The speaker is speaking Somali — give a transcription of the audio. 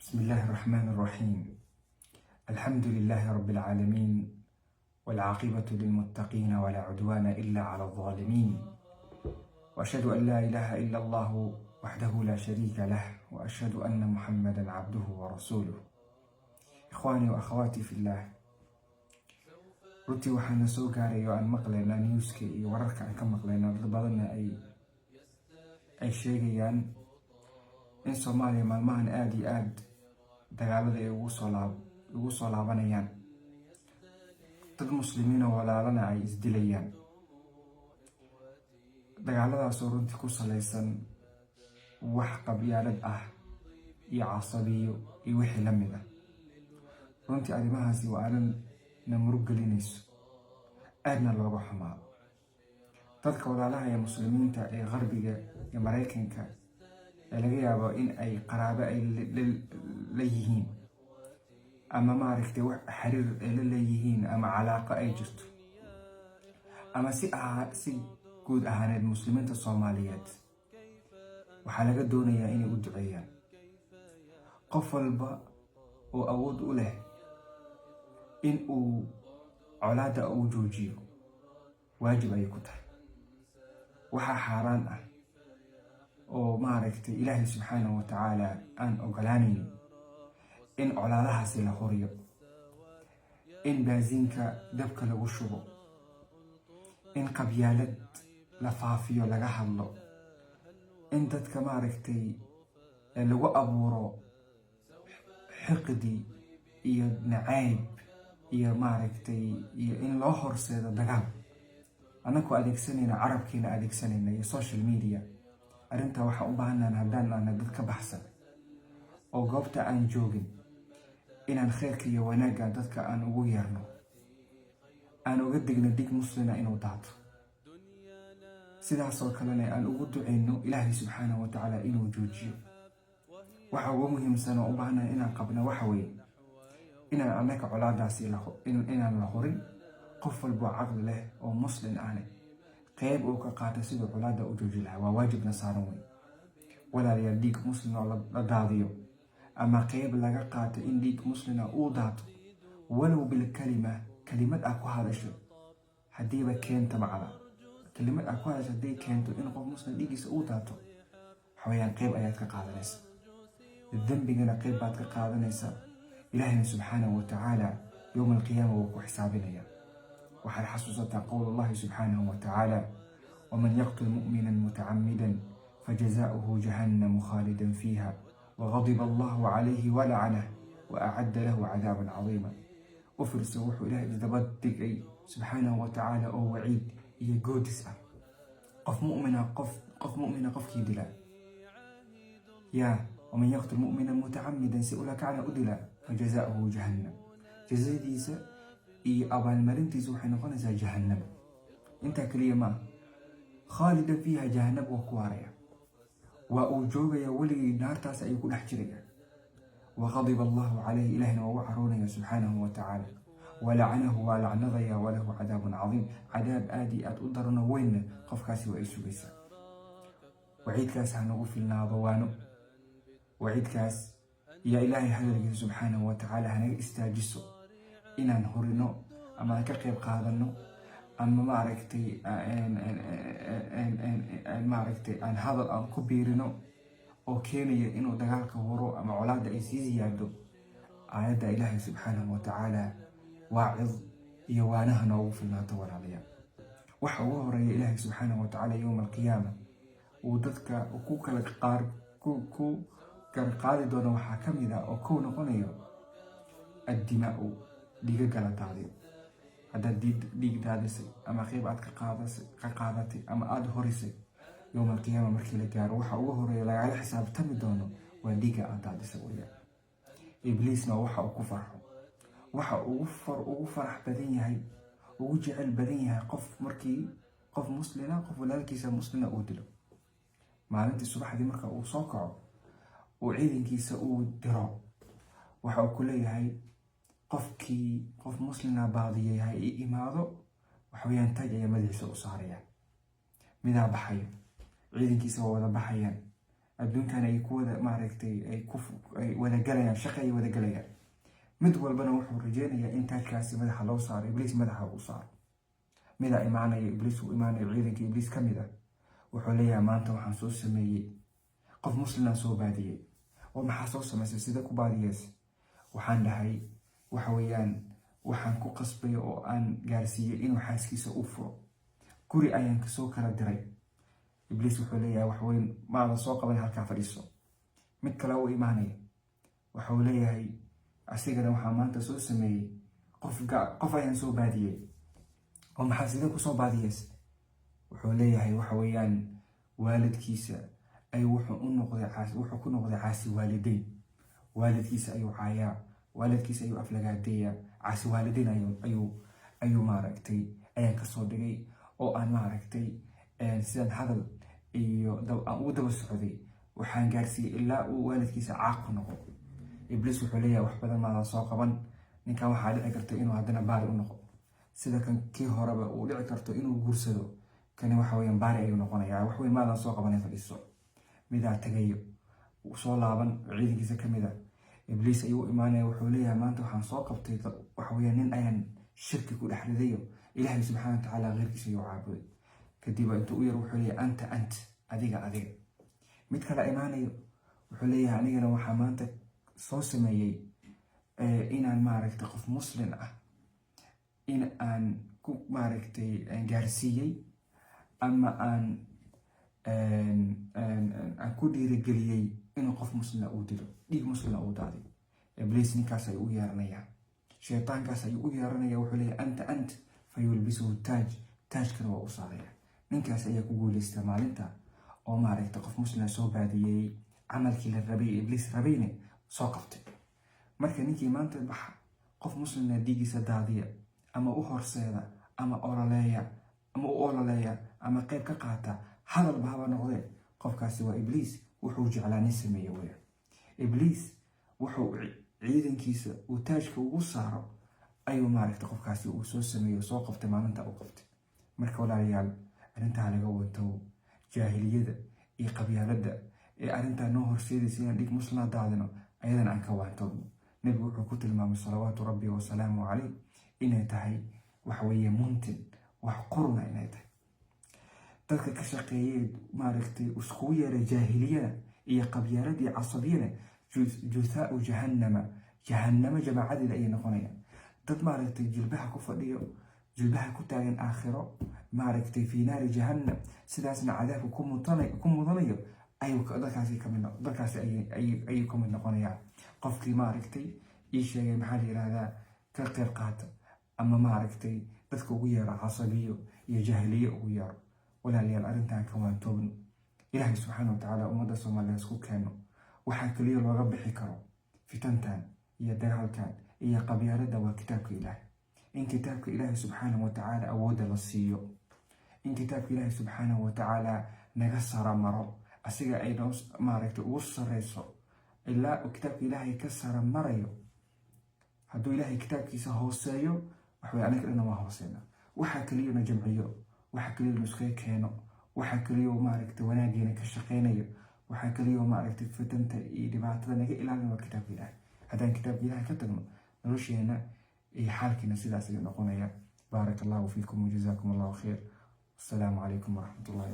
بسم الله الرحمن الرحيم. الحمد لله رب العالمين، والعاقبة للمتقين ولا عدوان إلا على الظالمين، وأشهد أن لا إله إلا الله وحده لا شريك له، وأشهد أن محمدا عبده ورسوله. إخواني وأخواتي في الله، runtii waxaana soo gaaray oo aan maqlaynaa newska iyo wararka aan ka maqlaynaa dad badanna ay sheegayaan in Soomaaliya maalmahan aad iyo aad dagaalada ay ugu soo laabanayaan, dad muslimiin oo walaalana ay isdilayaan. dagaaladaasoo runtii ku salaysan wax qabyaalad ah iyo casabiyo iyo wixii la mid ah. runtii arrimahaasi waa arrin na murug gelinayso, aadna looga xumaado. dadka walaalaha ee muslimiinta ee qarbiga iyo Mareykanka ee laga yaabo in ay qaraabo ay la yihiin ama maaragtay wax xiriir ay la leeyihiin ama calaaqo ay jirto, ama si guud ahaaneed muslimiinta Soomaaliyeed, waxaa laga doonayaa inay u duceeyaan. qof walba oo awood u leh in uu colaadda uu joojiyo waajib ay ku tahay. waxaa xaaraan ah oo maaragtay Ilaahay subxaanahu wa tacaala aan ogolaanaynin in colaadahaasi la horiyo, in baasiinka dabka lagu shubo, in qabyaalad la faafiyo, laga hadlo, in dadka maaragtay lagu abuuro xiqdi iyo nacayb iyo maaragtay iyo in loo horseedo dagaal annagoo adeegsanayna carabkiina adeegsanayna iyo social media. arrintaa waxaan u baahannahay haddaan aana dad ka baxsan oo goobta aan joogin inaan khayrka iyo wanaagga dadka aan ugu yeerno, aan uga digno dhig muslina inuu daato, sidaasoo kalena aan ugu duceyno Ilaahay subxaanahu wa tacaala inuu joojiyo. waxa ugu muhiimsan oo u baahannahay inaan qabno waxa weeye inaan annaka colaadaasi inaan la horin. qof walbo caqli leh oo muslim ahne qayb uu ka qaato siduu colaadda u jooji lahaa, waa waajibna saaran weyn. walaalayaal, dhiig muslim oo la daadiyo ama qayb laga qaato in dhiig muslina uu daato, walow kalimad ah ku hadasho haddiiba keenta macda, kalimad ah ku hadasho hadday keento in qof muslim dhiigiisa uu daato, waxaweyaan qayb ayaad ka qaadanaysa, dembigana qayb baad ka qaadanaysa. ilaahina subxaanahu wa tacaala yowma alqiyaama wuu ku xisaabinaya. waxaad xasuusataa qowl allahi subxaanahu wa tacaala: waman yaqtul mu'minan mutacamidan fajazaؤuhu jahannamu khaalidan fiiha wagadiba allahu calayhi walacanah waacadda lahu cadaaban cadiima. u fiirso wuxuu ilaahay isdaba digay subxaanahu wa tacaala oo waciid iyo goodis ah. qof mu'mina qofkii dilaa, waman yaqtul mu'minan mutacamidan si ula kacna u dilaa, fajazaؤuhu jahannam, jazadiisa iyo abaalmarintiisa waxay noqonaysaa jahannam. intaa keliya maaha, khaalidan fiiha, jahannam waa ku waaraya, waa uu joogaya weligii, naartaas ayuu ku dhex jiraya. waqadiba allahu calayhi, ilahina waa u caroonaya subxaanahu wa tacaala, walacanahu, waa lacnadaya, walahu cadaabun cadiim, cadaab aad iyo aad u darano weynna qofkaasi waa ay sugaysaa. waciidkaas hanagu filnaado waano, waciidkaas iyo ilaahay hadalkiisa subxaanahu wa tacaala hanaga istaajiso inaan horino ama aan ka qayb qaadano ama maaragtay aan hadal aan ku biirino oo keenaya inuu dagaalka horo ama colaadda ay sii ziyaado. aayadda ilaahay subxaanahu wa tacaala waacid iyo waanaha noogu filnaato walaalayaal. waxa ugu horeeya ilaahay subxaanahu wa tacaala yowma alqiyaama uu dadka ku garqaadi doono waxaa ka mid ah oo kow noqonayo addimaa'u, dhiigaga la daadiyo. haddaad dhiig daadisay ama qayb aad ka qaadatay ama aada horisay, yowma alqiyaama markii la gaaro waxa ugu horeeya lagala xisaabtami doono waa dhiigga aad daadisay weyaan. ibliisna waxa uu ku farxo, waxa ugu farax badan yahay, ugu jecel badan yahay markii qof muslina, qof walaalkiisa muslina uu dilo. maalintii subaxdii marka uu soo kaco uu ciidankiisa uu diro, waxa uu ku leeyahay qof muslina baadiyay ha ii imaado, waxaweyaan tag ayaa madaxiisa u saarayaan. midaa baxayo, ciidankiisa waa wada baxayaan, adduunkan ay ku wada maaragtay ay wada galayaan, shaqo ay wada galayaan. mid walbana wuxuu rajeynayaa in taajkaasi madaxa loo saaro, ibliis madaxa u saaro. mida imaanaya ibliis uu imaanayo ciidanka ibliis ka mid ah, wuxuu leeyahay maanta waxaan soo sameeyey qof muslimaa soo baadiyey. oo maxaa soo samaysay, sida ku baadiyeys? waxaan dhahay waxa weeyaan waxaan ku qasbay oo aan gaarsiiyey inuu xaaskiisa u furo, guri ayaan kasoo kala diray. ibliis wuxuu leeyahay wax weyn maada soo qaban, halkaa fadhiiso. mid kale u imaanaya wuxuu leeyahay asigana waxaa maanta soo sameeyey qof ayaan soo baadiyey. oo maxaa sida kusoo baadiyeys? wuxuu leeyahay waxa weeyaan waalidkiisa ayuu wuxuu ku noqday caasi waalideyn. waalidkiisa ayuu caayaa, waalidkiisa ayuu aflagaadeeyaa, caasi waalideyn ayuu maaragtay ayaan kasoo dhigay. oo aan maaragtay sidaan hadal iyo aan ugu daba socday waxaan gaarsiiyey ilaa uu waalidkiisa caaq ku noqo. ibliis wuxuu leeyahay wax badan maadan soo qaban, ninkan waxaa dhici karta inuu haddana baari u noqo, sida kan kii horeba uu dhici karto inuu guursado. kani waxa weeyaan baari ayuu noqonayaa. wax weyn maadan soo qaban, fadhiiso. midaa tagayo soo laaban ciidankiisa ka mid ah, ibliis ayuu imaanaya wuxuu leeyahay maanta waxaan soo qabtay waxa weeyaan nin ayaan shirki ku dhex ridayo, ilaahay subxaana watacaala keyrkiisa ayuu caabuday. kadib intuu u yar wuxuu leeyahay anta adiga. mid kale imaanayo wuxuu leeyahay anigana waxaa maanta soo sameeyey inaan maaragtay qof muslim ah in aan ku maaragtay gaarsiiyey ama aan ku dhiirigeliyey inuu qof muslima uu dilo, dhiig muslima uu daadiyo. ibliis ninkaas ayuu u yeeranayaa, shaytaankaas ayuu u yeeranaya. wuxuu leeyahay anta fayulbisuhu taajkana waa u saaraya. ninkaas ayaa ku guuleystaa maalinta oo maaragtay qof muslima soo baadiyey, camalkii la rabay ibliis rabayne soo qabtay. marka ninkii maanta baxa qof muslimna dhiigiisa daadiya ama u horseeda ama u ololeeya ama qayb ka qaata, hadalba haba noqdee, qofkaasi waa ibliis. wuxuu jeclaa nin sameeye weeyaan. ibliis wuxuu ciidankiisa uu taajka ugu saaro ayuu maaragtay qofkaasi uu soo sameeyo, soo qabtay maalinta uu qabtay. marka walaalayaal, arrintaa laga wato jaahiliyada iyo qabyaaladda ee arrintaa noo horseedaysa inaan dhig muslima daadino, ayadana aan ka waantoobno. nebigu wuxuu ku tilmaamay salawaatu rabbi wasalaamu caleyh inay tahay waxa weeye muntin, wax qurna inay tahay. dadka ka shaqeeyay maaragtay iskugu yeeray jaahiliyada iyo qabyaalada iyo casabiyada, juthaau jahannama jamaacadeeda ayay noqonayaan. dad maaragtay jilbaha ku fadhiyo, jilbaha ku taagan aakhiro maaragtay fi naari jahannam, sidaasna cadaabka ku mudanayo dadkaasi ayay ka mid noqonayaan. qofkii maaragtay ii sheegay maxaa la yirahdaa ka qayb qaata ama maaragtay dadka ugu yeero casabiyo iyo jaahiliye ugu yeero. walaalayaal, arrintan ka waantoobno. ilaahay subxaana watacaala ummadda soomaaliya isku keeno. waxaa kaliya looga bixi karo fitantan iyo dagaalkan iyo qabyaaladda waa kitaabka ilaahay. in kitaabka ilaahay subxaana watacaala awoodda la siiyo, in kitaabka ilaahay subxaana watacaala naga saramaro, asiga ay maaragtay ugu sareyso ilaa kitaabka ilaahay ka saramarayo. hadduu ilaahay kitaabkiisa hooseeyo, waxway anaga dhana waa hooseena. waxaa kaliya na jamciyo, waxaa kaliya na iskaga keeno, waxaa kaliya maaragtay wanaageena ka shaqeynayo, waxaa kaliya maaragtay fitanta iyo dhibaatada naga ilaalin waa kitaabka ilaahay. haddaan kitaabka ilaahay ka tagno, nolosheena iyo xaalkiina sidaas ayuu noqonaya. baaraka allahu fiikum wajazakum allahu khayr. assalaamu calaykum waraxmatullahi